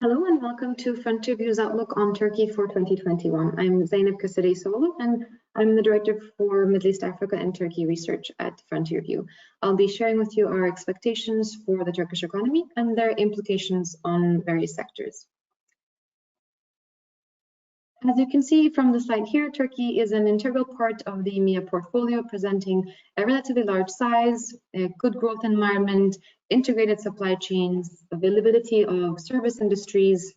Hello and welcome to Frontier View's Outlook on Turkey for 2021. I'm Zeynep Kosereisoglu and I'm the Director for Middle East Africa and Turkey Research at Frontier View. I'll be sharing with you our expectations for the Turkish economy and their implications on various sectors. As you can see from the slide here, Turkey is an integral part of the EMEA portfolio, presenting a relatively large size, a good growth environment, integrated supply chains, availability of service industries,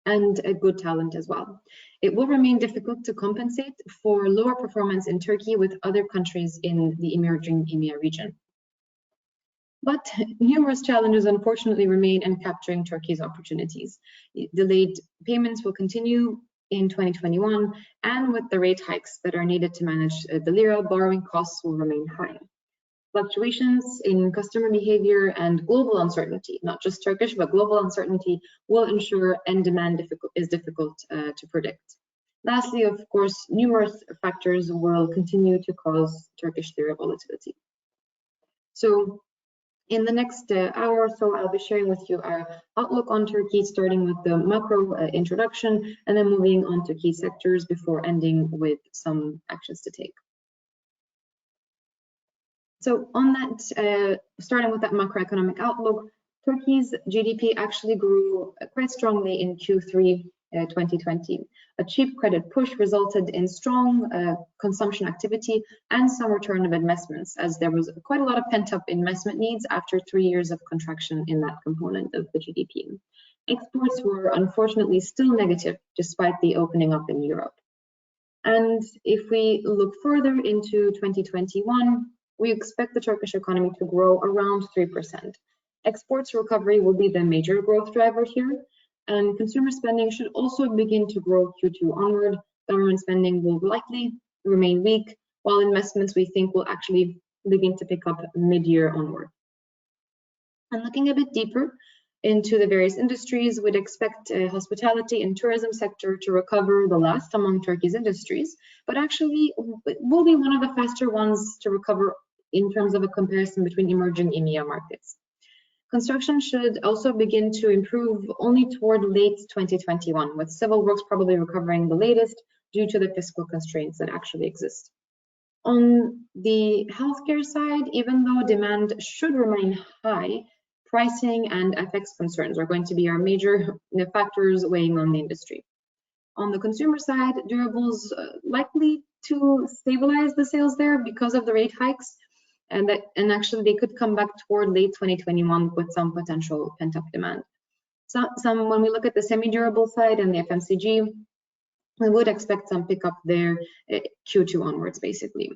and a good talent as well. It will remain difficult to compensate for lower performance in Turkey with other countries in the emerging EMEA region. But numerous challenges unfortunately remain in capturing Turkey's opportunities. Delayed payments will continue in 2021, and with the rate hikes that are needed to manage the lira, borrowing costs will remain high. Fluctuations in customer behavior and global uncertainty, not just Turkish, but global uncertainty, will ensure end demand is difficult to predict. Lastly, of course, numerous factors will continue to cause Turkish lira volatility. So in the next hour or so, I'll be sharing with you our outlook on Turkey, starting with the macro introduction and then moving on to key sectors before ending with some actions to take. So on that, starting with that macroeconomic outlook, Turkey's GDP actually grew quite strongly in Q3 2020. A cheap credit push resulted in strong consumption activity and some return of investments, as there was quite a lot of pent-up investment needs after 3 years of contraction in that component of the GDP. Exports were unfortunately still negative despite the opening up in Europe. And if we look further into 2021, we expect the Turkish economy to grow around 3%. Exports recovery will be the major growth driver here, and consumer spending should also begin to grow Q2 onward. Government spending will likely remain weak, while investments we think will actually begin to pick up mid-year onward. And looking a bit deeper into the various industries, we'd expect hospitality and tourism sector to recover the last among Turkey's industries, but actually it will be one of the faster ones to recover in terms of a comparison between emerging EMEA markets. Construction should also begin to improve only toward late 2021, with civil works probably recovering the latest due to the fiscal constraints that actually exist. On the healthcare side, even though demand should remain high, pricing and FX concerns are going to be our major factors weighing on the industry. On the consumer side, durables likely to stabilize the sales there because of the rate hikes, and actually they could come back toward late 2021 with some potential pent-up demand. When we look at the semi-durable side and the FMCG, we would expect some pickup there Q2 onwards, basically.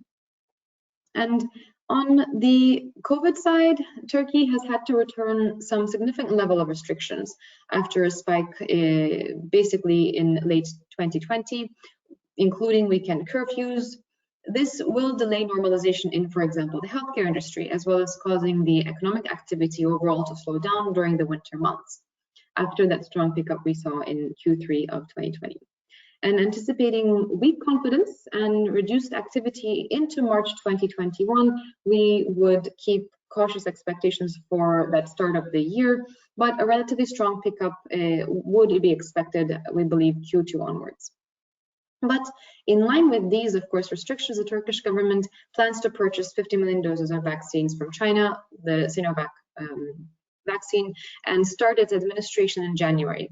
And on the COVID side, Turkey has had to return some significant level of restrictions after a spike basically in late 2020, including weekend curfews. This will delay normalization in, for example, the healthcare industry, as well as causing the economic activity overall to slow down during the winter months, after that strong pickup we saw in Q3 of 2020. And anticipating weak confidence and reduced activity into March 2021, we would keep cautious expectations for that start of the year, but a relatively strong pickup would be expected, we believe, Q2 onwards. But in line with these, of course, restrictions, the Turkish government plans to purchase 50 million doses of vaccines from China, the Sinovac vaccine, and start its administration in January.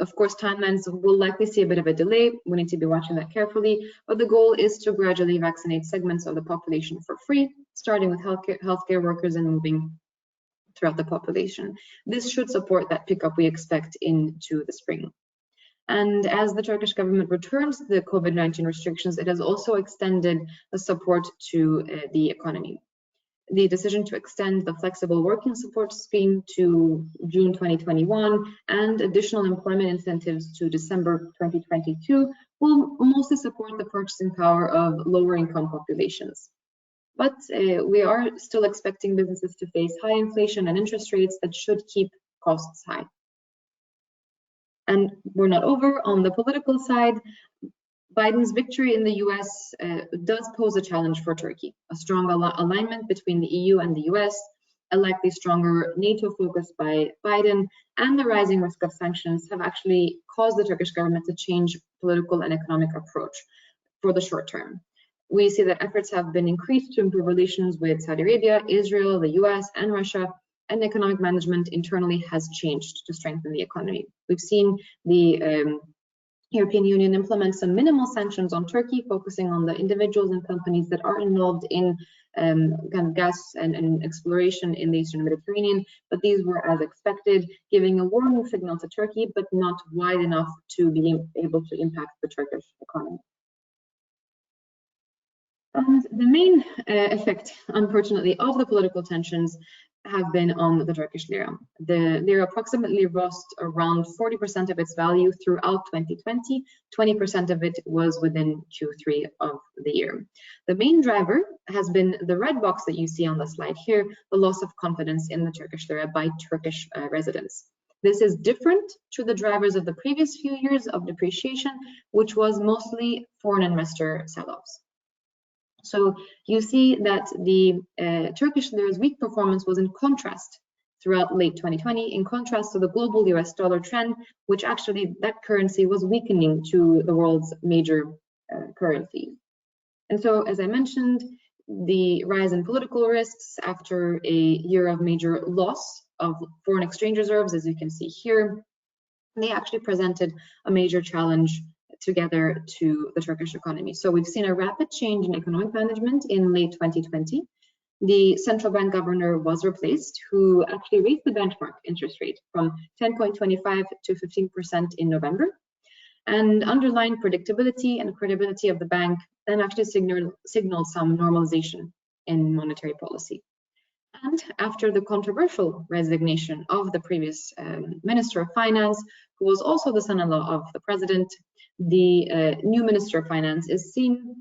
Of course, timelines will likely see a bit of a delay. We need to be watching that carefully, but the goal is to gradually vaccinate segments of the population for free, starting with healthcare workers and moving throughout the population. This should support that pickup we expect into the spring. And as the Turkish government returns the COVID-19 restrictions, it has also extended the support to the economy. The decision to extend the flexible working support scheme to June 2021 and additional employment incentives to December 2022 will mostly support the purchasing power of lower income populations. But we are still expecting businesses to face high inflation and interest rates that should keep costs high. And we're not over. On the political side, Biden's victory in the US does pose a challenge for Turkey. A strong alignment between the EU and the US a likely stronger NATO focus by Biden, and the rising risk of sanctions have actually caused the Turkish government to change political and economic approach for the short term. We see that efforts have been increased to improve relations with Saudi Arabia, Israel, the US, and Russia, and economic management internally has changed to strengthen the economy. We've seen the European Union implement some minimal sanctions on Turkey, focusing on the individuals and companies that are involved in kind of gas and exploration in the Eastern Mediterranean, but these were as expected, giving a warning signal to Turkey, but not wide enough to be able to impact the Turkish economy. And the main effect, unfortunately, of the political tensions have been on the Turkish lira. The lira approximately lost around 40% of its value throughout 2020. 20% of it was within Q3 of the year. The main driver has been the red box that you see on the slide here, the loss of confidence in the Turkish lira by Turkish residents. This is different to the drivers of the previous few years of depreciation, which was mostly foreign investor sell-offs. So you see that the Turkish lira's weak performance was in contrast throughout late 2020, in contrast to the global US dollar trend, which actually that currency was weakening to the world's major currencies. And so, as I mentioned, the rise in political risks after a year of major loss of foreign exchange reserves, as you can see here, they actually presented a major challenge together to the Turkish economy. So we've seen a rapid change in economic management in late 2020. The central bank governor was replaced, who actually raised the benchmark interest rate from 10.25 to 15% in November, and underlying predictability and credibility of the bank then actually signaled some normalization in monetary policy. And after the controversial resignation of the previous Minister of Finance, who was also the son-in-law of the president, the new Minister of Finance is seen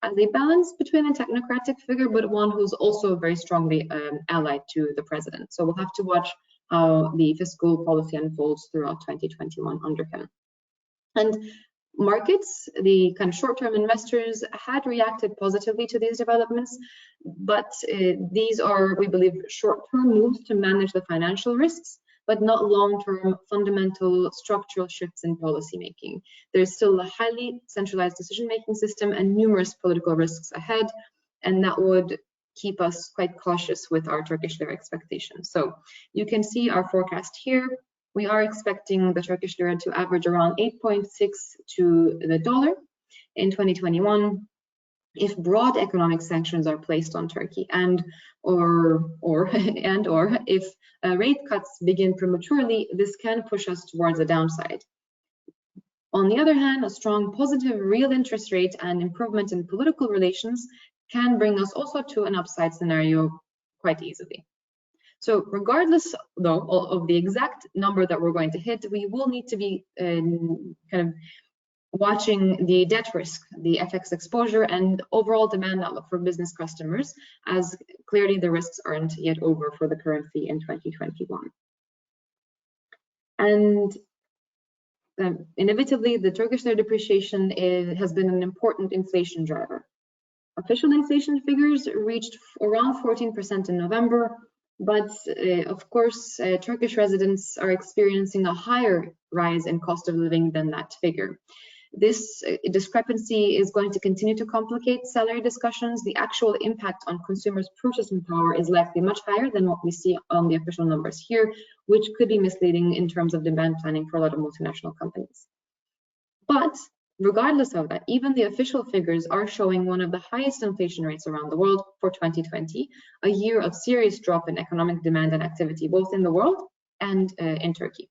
as a balance between a technocratic figure, but one who's also very strongly allied to the president. So we'll have to watch how the fiscal policy unfolds throughout 2021 under him. And markets, the kind of short-term investors, had reacted positively to these developments, but these are, we believe, short-term moves to manage the financial risks, but not long-term fundamental structural shifts in policymaking. There's still a highly centralized decision-making system and numerous political risks ahead, and that would keep us quite cautious with our Turkish lira expectations. So you can see our forecast here. We are expecting the Turkish lira to average around 8.6 to the dollar in 2021 if broad economic sanctions are placed on Turkey and or if rate cuts begin prematurely, this can push us towards the downside. On the other hand, a strong positive real interest rate and improvement in political relations can bring us also to an upside scenario quite easily. So regardless, though, of the exact number that we're going to hit, we will need to be kind of watching the debt risk, the FX exposure, and overall demand outlook for business customers, as clearly the risks aren't yet over for the currency in 2021. And inevitably, the Turkish lira depreciation has been an important inflation driver. Official inflation figures reached around 14% in November, but of course, Turkish residents are experiencing a higher rise in cost of living than that figure. This discrepancy is going to continue to complicate salary discussions. The actual impact on consumers' purchasing power is likely much higher than what we see on the official numbers here, which could be misleading in terms of demand planning for a lot of multinational companies. But regardless of that, even the official figures are showing one of the highest inflation rates around the world for 2020, a year of serious drop in economic demand and activity, both in the world and in Turkey.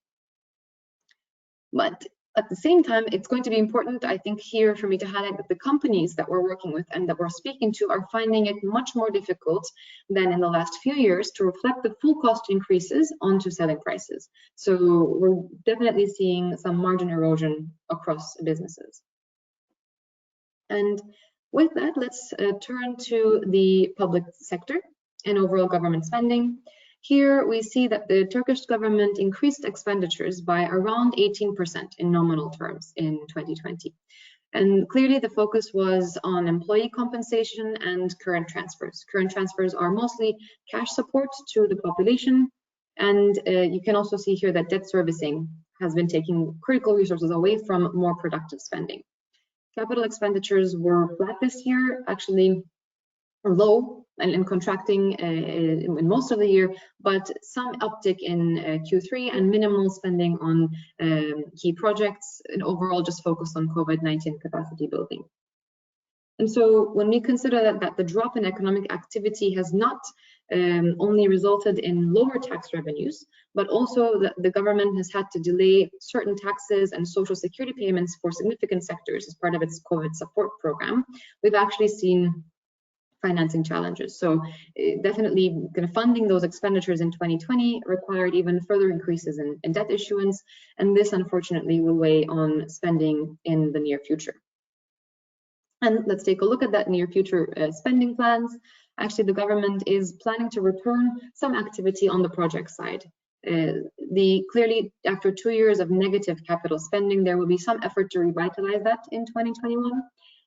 But at the same time, it's going to be important, I think, here for me to highlight that the companies that we're working with and that we're speaking to are finding it much more difficult than in the last few years to reflect the full cost increases onto selling prices. So we're definitely seeing some margin erosion across businesses. And with that, let's turn to the public sector and overall government spending. Here we see that the Turkish government increased expenditures by around 18% in nominal terms in 2020. And clearly the focus was on employee compensation and current transfers. Current transfers are mostly cash support to the population. And you can also see here that debt servicing has been taking critical resources away from more productive spending. Capital expenditures were flat this year, actually low and contracting in most of the year, but some uptick in Q3 and minimal spending on key projects, and overall just focused on COVID-19 capacity building. And so when we consider that the drop in economic activity has not only resulted in lower tax revenues, but also that the government has had to delay certain taxes and social security payments for significant sectors as part of its COVID support program, we've actually seen financing challenges. So definitely kind of funding those expenditures in 2020 required even further increases in debt issuance, and this unfortunately will weigh on spending in the near future. And let's take a look at that near future spending plans. Actually, the government is planning to return some activity on the project side. Clearly, after 2 years of negative capital spending, there will be some effort to revitalize that in 2021.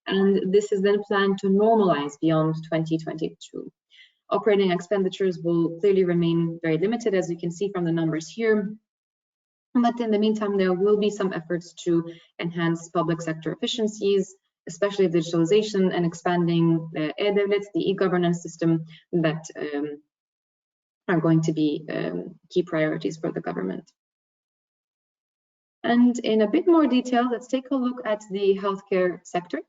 And this is then planned to normalize beyond 2022. Operating expenditures will clearly remain very limited, as you can see from the numbers here. But in the meantime, there will be some efforts to enhance public sector efficiencies, especially digitalization and expanding e-Devlet, the e-governance system, that are going to be key priorities for the government. And in a bit more detail, let's take a look at the healthcare sector.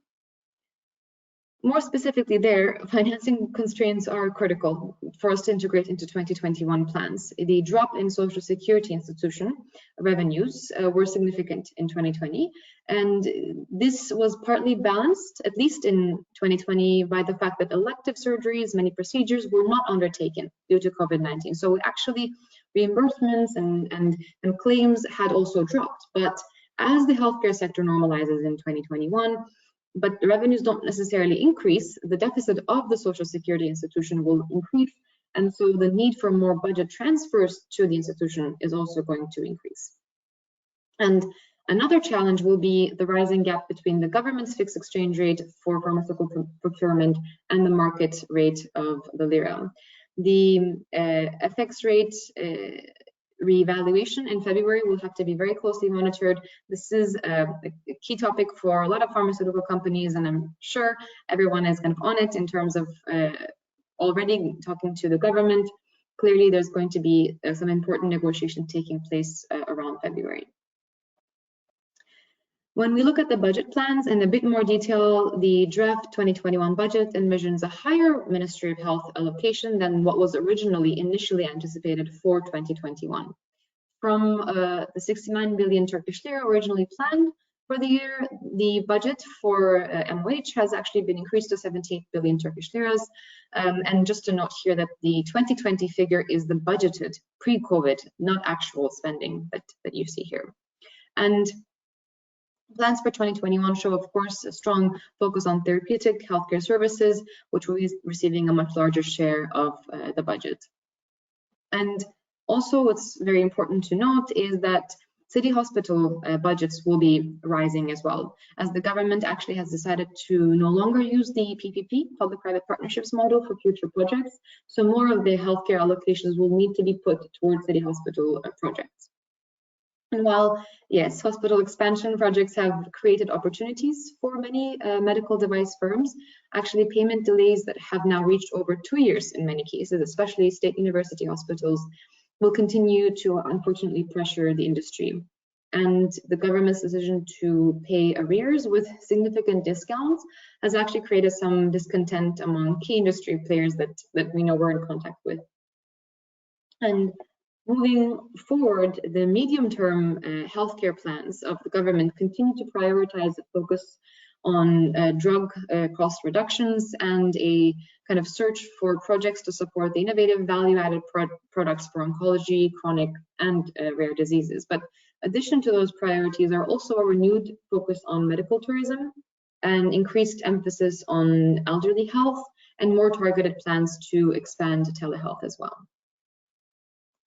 More specifically there, financing constraints are critical for us to integrate into 2021 plans. The drop in Social Security institution revenues were significant in 2020, and this was partly balanced, at least in 2020, by the fact that elective surgeries, many procedures were not undertaken due to COVID-19. So actually reimbursements and claims had also dropped. But as the healthcare sector normalizes in 2021, but the revenues don't necessarily increase, the deficit of the Social Security institution will increase, and so the need for more budget transfers to the institution is also going to increase. And another challenge will be the rising gap between the government's fixed exchange rate for pharmaceutical procurement and the market rate of the lira. The FX rate reevaluation in February will have to be very closely monitored. This is a key topic for a lot of pharmaceutical companies, and I'm sure everyone is kind of on it in terms of already talking to the government. Clearly, there's going to be some important negotiation taking place around February. When we look at the budget plans in a bit more detail, the draft 2021 budget envisions a higher Ministry of Health allocation than what was originally initially anticipated for 2021. From the 69 billion Turkish lira originally planned for the year, the budget for MOH has actually been increased to 78 billion Turkish liras. And just to note here that the 2020 figure is the budgeted pre-COVID, not actual spending that you see here. And plans for 2021 show, of course, a strong focus on therapeutic healthcare services, which will be receiving a much larger share of the budget. And also what's very important to note is that city hospital budgets will be rising as well, as the government actually has decided to no longer use the PPP, public-private partnerships model, for future projects. So more of the healthcare allocations will need to be put towards city hospital projects. And while, yes, hospital expansion projects have created opportunities for many medical device firms, actually payment delays that have now reached over 2 years in many cases, especially state university hospitals, will continue to unfortunately pressure the industry. And the government's decision to pay arrears with significant discounts has actually created some discontent among key industry players that we know we're in contact with. And moving forward, the medium-term healthcare plans of the government continue to prioritize the focus on drug cost reductions and a kind of search for projects to support the innovative value-added products for oncology, chronic, and rare diseases. But addition to those priorities are also a renewed focus on medical tourism and increased emphasis on elderly health and more targeted plans to expand telehealth as well.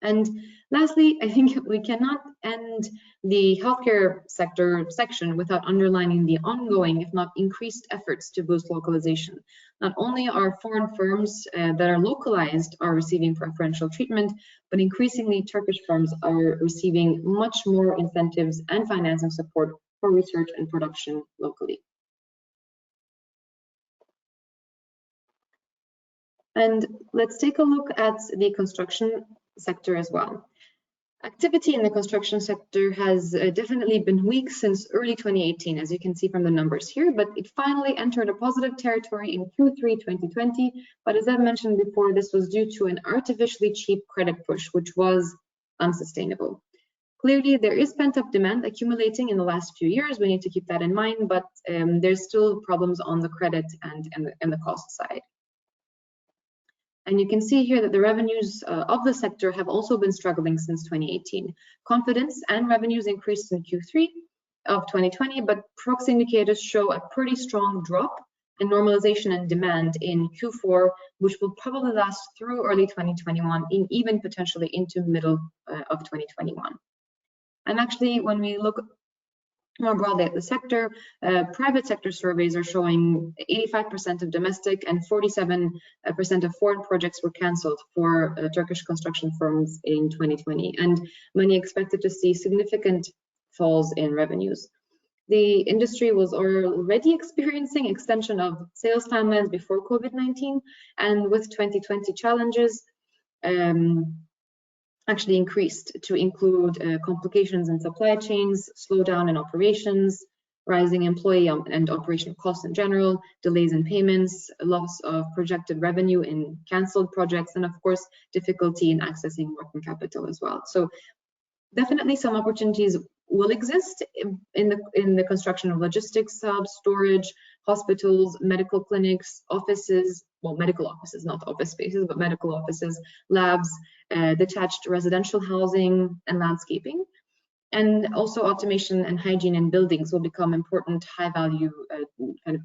And lastly, I think we cannot end the healthcare sector section without underlining the ongoing, if not increased, efforts to boost localization. Not only are foreign firms that are localized are receiving preferential treatment, but increasingly Turkish firms are receiving much more incentives and financing support for research and production locally. And let's take a look at the construction sector as well. Activity in the construction sector has definitely been weak since early 2018, as you can see from the numbers here, but it finally entered a positive territory in Q3 2020. But as I mentioned before, this was due to an artificially cheap credit push, which was unsustainable. Clearly, there is pent-up demand accumulating in the last few years. We need to keep that in mind, but there's still problems on the credit and the cost side. And you can see here that the revenues of the sector have also been struggling since 2018. Confidence and revenues increased in Q3 of 2020, but proxy indicators show a pretty strong drop and normalization in demand in Q4, which will probably last through early 2021 and even potentially into middle of 2021. And actually, when we look more broadly at the sector, private sector surveys are showing 85% of domestic and 47% of foreign projects were cancelled for Turkish construction firms in 2020, and many expected to see significant falls in revenues. The industry was already experiencing extension of sales timelines before COVID-19, and with 2020 challenges, actually increased to include complications in supply chains, slowdown in operations, rising employee and operational costs in general, delays in payments, loss of projected revenue in cancelled projects, and of course, difficulty in accessing working capital as well. So definitely some opportunities will exist in the construction of logistics hubs, storage, hospitals, medical clinics, offices, well, medical offices, not office spaces, but medical offices, labs, detached residential housing, and landscaping. And also automation and hygiene in buildings will become important high-value kind of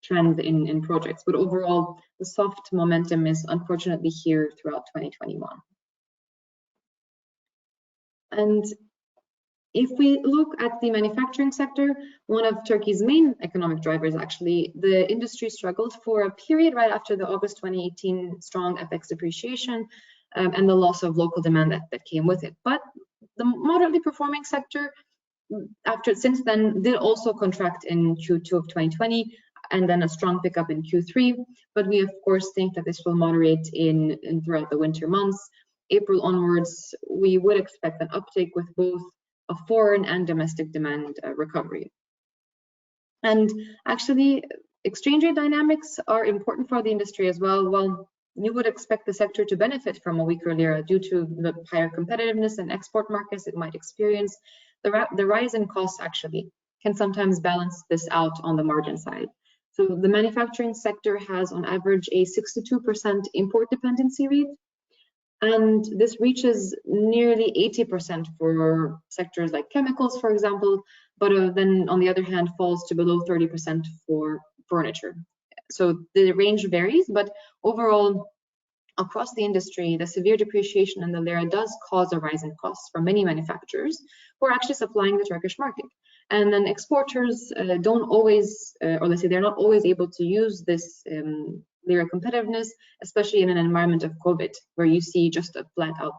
trends in projects. But overall, the soft momentum is unfortunately here throughout 2021. And if we look at the manufacturing sector, one of Turkey's main economic drivers, actually, the industry struggled for a period right after the August 2018 strong FX depreciation and the loss of local demand that came with it. But the moderately performing sector, since then, did also contract in Q2 of 2020, and then a strong pickup in Q3. But we, of course, think that this will moderate throughout the winter months. April onwards, we would expect an uptake with both a foreign and domestic demand recovery. And actually, exchange rate dynamics are important for the industry as well. While you would expect the sector to benefit from a weaker lira due to the higher competitiveness in export markets it might experience, the rise in costs actually can sometimes balance this out on the margin side. So the manufacturing sector has on average a 62% import dependency rate, and this reaches nearly 80% for sectors like chemicals, for example, but then on the other hand falls to below 30% for furniture. So the range varies, but overall, across the industry, the severe depreciation in the lira does cause a rise in costs for many manufacturers who are actually supplying the Turkish market. And then exporters don't always, or let's say they're not always able to use this lira competitiveness, especially in an environment of COVID, where you see just a flat out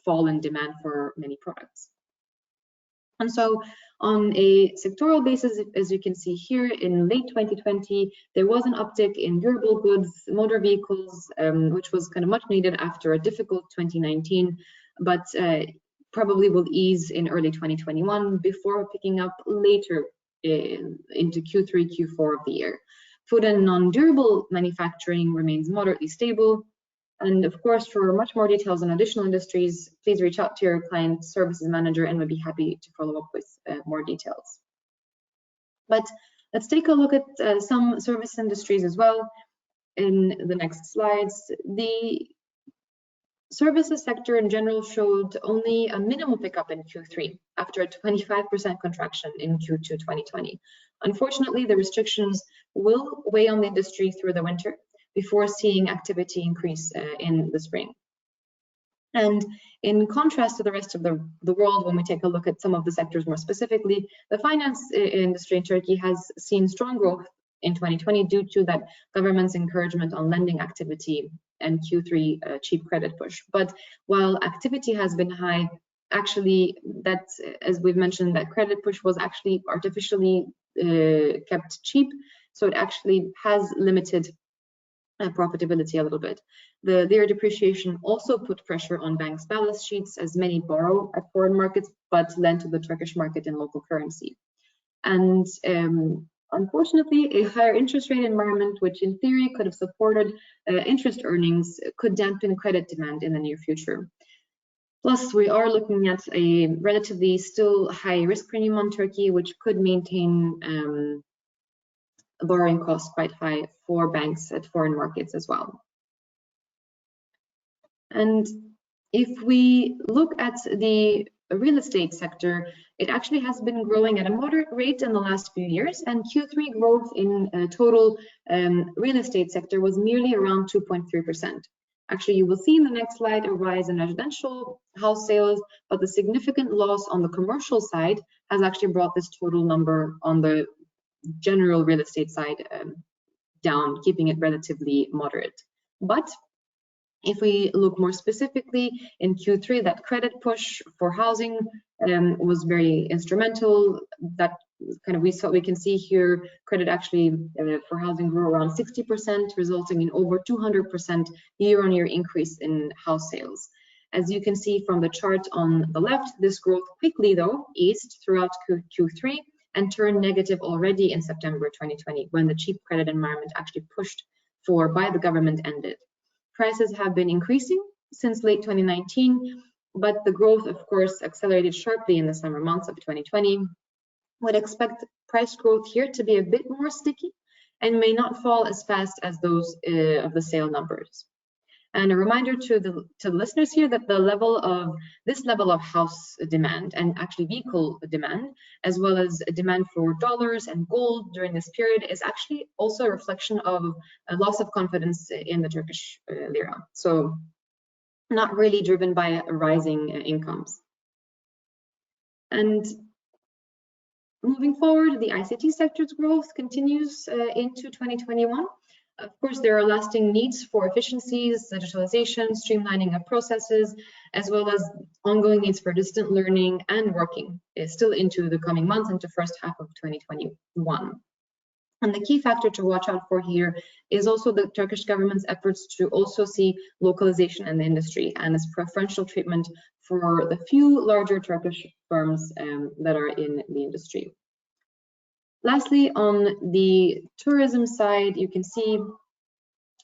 fall in demand for many products. And so on a sectoral basis, as you can see here, in late 2020, there was an uptick in durable goods, motor vehicles, which was kind of much needed after a difficult 2019, but probably will ease in early 2021 before picking up later into Q3, Q4 of the year. Food and non-durable manufacturing remains moderately stable. And of course, for much more details on additional industries, please reach out to your client services manager and we'll be happy to follow up with more details. But let's take a look at some service industries as well in the next slides. The services sector in general showed only a minimal pickup in Q3 after a 25% contraction in Q2 2020. Unfortunately, the restrictions will weigh on the industry through the winter before seeing activity increase in the spring. And in contrast to the rest of the world, when we take a look at some of the sectors more specifically, the finance industry in Turkey has seen strong growth in 2020 due to that government's encouragement on lending activity and Q3 cheap credit push. But while activity has been high, actually, that, as we've mentioned, that credit push was actually artificially kept cheap, so it actually has limited profitability a little bit. The lira depreciation also put pressure on banks' balance sheets, as many borrow at foreign markets but lend to the Turkish market in local currency. And unfortunately, a higher interest rate environment, which in theory could have supported interest earnings, could dampen credit demand in the near future. Plus, we are looking at a relatively still high risk premium on Turkey, which could maintain borrowing costs quite high for banks at foreign markets as well. And if we look at the real estate sector, it actually has been growing at a moderate rate in the last few years, and Q3 growth in total real estate sector was merely around 2.3%. Actually, you will see in the next slide a rise in residential house sales, but the significant loss on the commercial side has actually brought this total number on the general real estate side down, keeping it relatively moderate. But if we look more specifically in Q3, that credit push for housing was very instrumental. That kind of we can see here credit actually for housing grew around 60%, resulting in over 200% year-on-year increase in house sales. As you can see from the chart on the left, this growth quickly though eased throughout Q3 and turned negative already in September 2020, when the cheap credit environment actually pushed for by the government ended. Prices have been increasing since late 2019, but the growth, of course, accelerated sharply in the summer months of 2020. Would expect price growth here to be a bit more sticky and may not fall as fast as those of the sale numbers. And a reminder to the listeners here that this level of house demand and actually vehicle demand, as well as demand for dollars and gold during this period, is actually also a reflection of a loss of confidence in the Turkish lira. So not really driven by rising incomes. And moving forward, the ICT sector's growth continues into 2021. Of course, there are lasting needs for efficiencies, digitalization, streamlining of processes, as well as ongoing needs for distant learning and working still into the coming months, into first half of 2021. And the key factor to watch out for here is also the Turkish government's efforts to also see localization in the industry and its preferential treatment for the few larger Turkish firms that are in the industry. Lastly, on the tourism side, you can see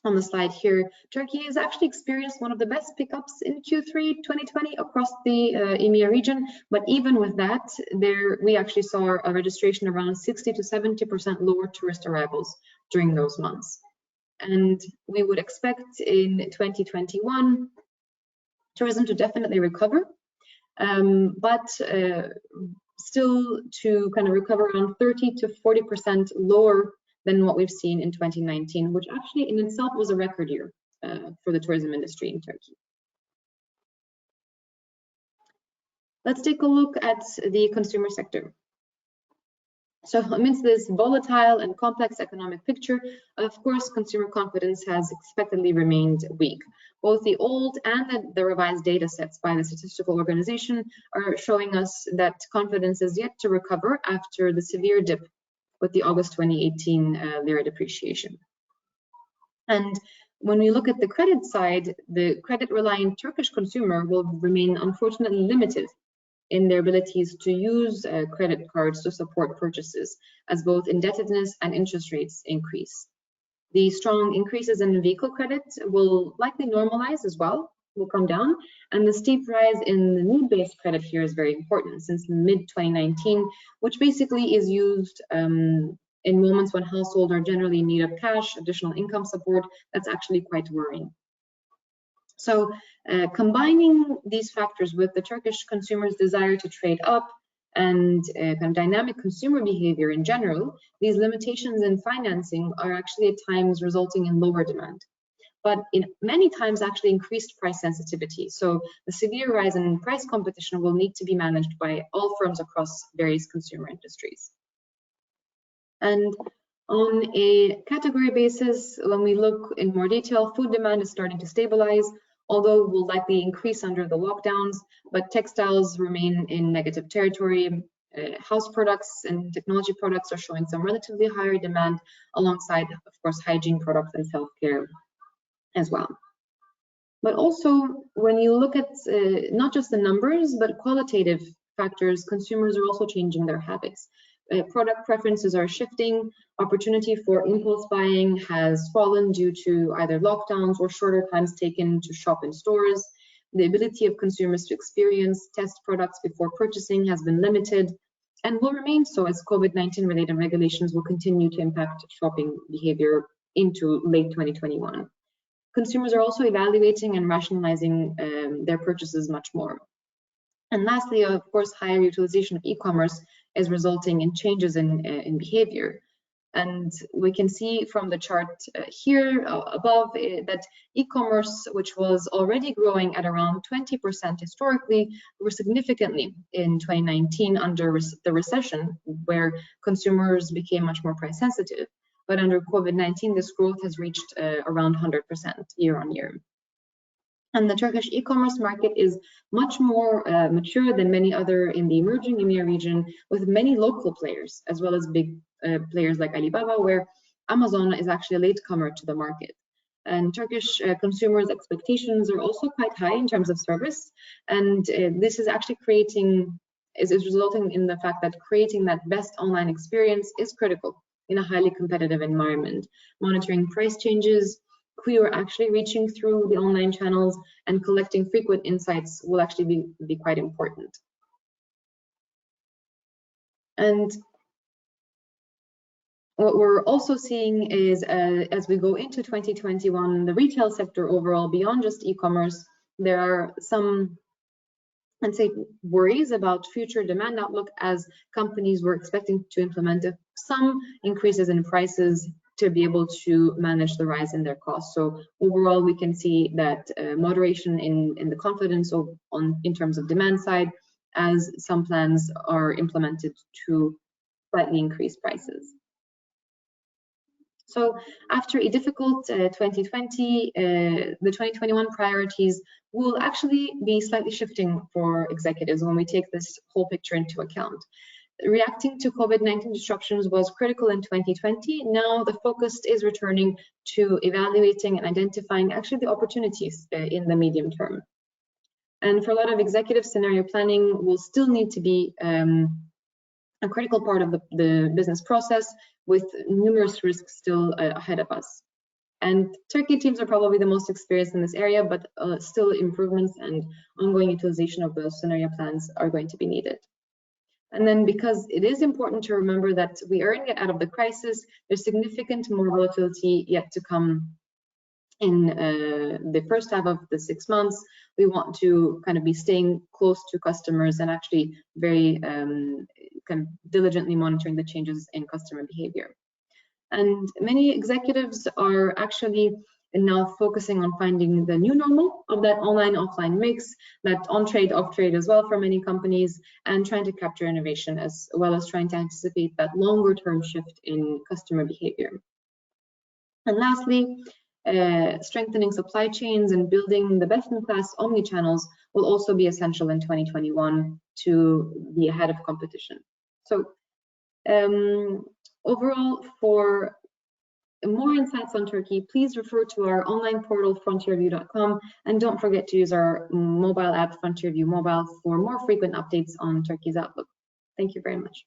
on the slide here, Turkey has actually experienced one of the best pickups in Q3 2020 across the EMEA region. But even with that, we actually saw a registration around 60 to 70% lower tourist arrivals during those months. And we would expect in 2021 tourism to definitely recover, but still to kind of recover around 30 to 40% lower than what we've seen in 2019, which actually in itself was a record year for the tourism industry in Turkey. Let's take a look at the consumer sector. So amidst this volatile and complex economic picture, of course, consumer confidence has expectedly remained weak. Both the old and the revised data sets by the statistical organization are showing us that confidence is yet to recover after the severe dip with the August 2018 lira depreciation. And when we look at the credit side, the credit-reliant Turkish consumer will remain unfortunately limited in their abilities to use credit cards to support purchases, as both indebtedness and interest rates increase. The strong increases in vehicle credit will likely normalize as well, will come down, and the steep rise in the need-based credit here is very important since mid-2019, which basically is used in moments when households are generally in need of cash, additional income support. That's actually quite worrying. So combining these factors with the Turkish consumers' desire to trade up and kind of dynamic consumer behavior in general, these limitations in financing are actually at times resulting in lower demand. but in many times actually increased price sensitivity. So the severe rise in price competition will need to be managed by all firms across various consumer industries. And on a category basis, when we look in more detail, food demand is starting to stabilize, although will likely increase under the lockdowns, but textiles remain in negative territory. House products and technology products are showing some relatively higher demand, alongside, of course, hygiene products and self-care as well. But also, when you look at not just the numbers, but qualitative factors, consumers are also changing their habits. Product preferences are shifting. Opportunity for impulse buying has fallen due to either lockdowns or shorter times taken to shop in stores. The ability of consumers to experience, test products before purchasing has been limited and will remain so as COVID-19 related regulations will continue to impact shopping behavior into late 2021. Consumers are also evaluating and rationalizing their purchases much more. And lastly, of course, higher utilization of e-commerce is resulting in changes in behavior. And we can see from the chart here above that e-commerce, which was already growing at around 20% historically, grew significantly in 2019 under the recession, where consumers became much more price sensitive. But under COVID-19, this growth has reached around 100% year on year. And the Turkish e-commerce market is much more mature than many other in the emerging EMEA region, with many local players, as well as big players like Alibaba, where Amazon is actually a latecomer to the market. And Turkish consumers' expectations are also quite high in terms of service. And this is actually is resulting in the fact that creating that best online experience is critical in a highly competitive environment. Monitoring price changes, who you're actually reaching through the online channels, and collecting frequent insights will actually be quite important. And what we're also seeing is as we go into 2021, the retail sector overall, beyond just e-commerce, there are some, I'd say, worries about future demand outlook, as companies were expecting to implement some increases in prices to be able to manage the rise in their costs. So overall, we can see that moderation in the confidence in terms of demand side, as some plans are implemented to slightly increase prices. So after a difficult 2020, the 2021 priorities will actually be slightly shifting for executives when we take this whole picture into account. Reacting to COVID-19 disruptions was critical in 2020. Now the focus is returning to evaluating and identifying actually the opportunities in the medium term. And for a lot of executives, scenario planning will still need to be a critical part of the business process, with numerous risks still ahead of us. And Turkey teams are probably the most experienced in this area, but still improvements and ongoing utilization of those scenario plans are going to be needed. And then, because it is important to remember that we aren't yet out of the crisis, there's significant more volatility yet to come in the first half of the 6 months. We want to kind of be staying close to customers and actually very kind of diligently monitoring the changes in customer behavior. And many executives are actually now focusing on finding the new normal of that online-offline mix, that on-trade, off-trade as well for many companies, and trying to capture innovation as well as trying to anticipate that longer-term shift in customer behavior. And lastly, strengthening supply chains and building the best-in-class omni-channels will also be essential in 2021 to be ahead of competition. So overall, for more insights on Turkey, please refer to our online portal, frontierview.com, and don't forget to use our mobile app, FrontierView Mobile, for more frequent updates on Turkey's outlook. Thank you very much.